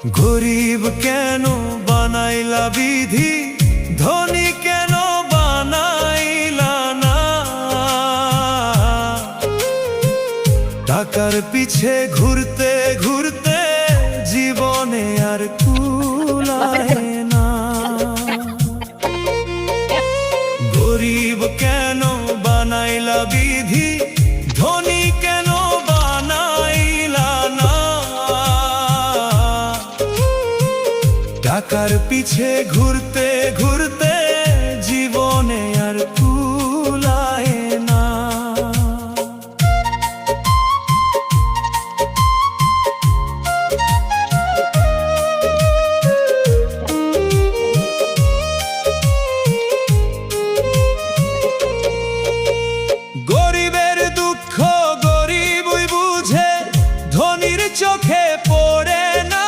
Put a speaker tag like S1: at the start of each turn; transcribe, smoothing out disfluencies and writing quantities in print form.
S1: গরিব কেন বানাইলা বিধি, ধনী কেন বানাইলা না? টাকার পিছে ঘুরতে ঘুরতে জীবনে আর কুলায় না। গরিব কেন বানাইলা বিধি, ধনী কেন বানাইলা না? টাকার পিছে ঘুরতে ঘুরতে জীবনে আর কুলায় না। গরিবের দুঃখ গরিবই বুঝে, ধনীর চোখে পড়ে না।